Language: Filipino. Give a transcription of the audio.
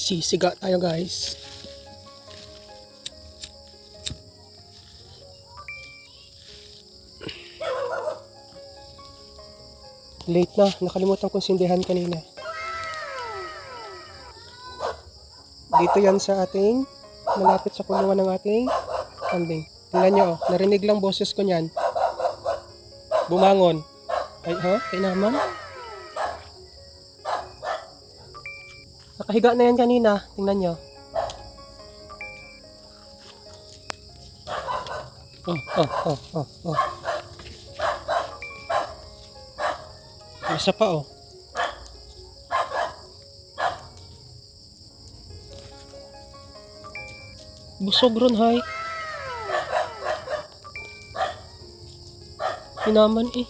Sisiga tayo guys. Late na, nakalimutan kong sindihan kanina. Dito yan sa ating, malapit sa kulungan ng ating kambing. Tingnan nyo, narinig lang boses ko niyan. Bumangon. Ay ha, kaya naman. Nakahiga na yan kanina, tingnan nyo. Oh. Isa pa oh. Busog ron hay. Hinaman eh.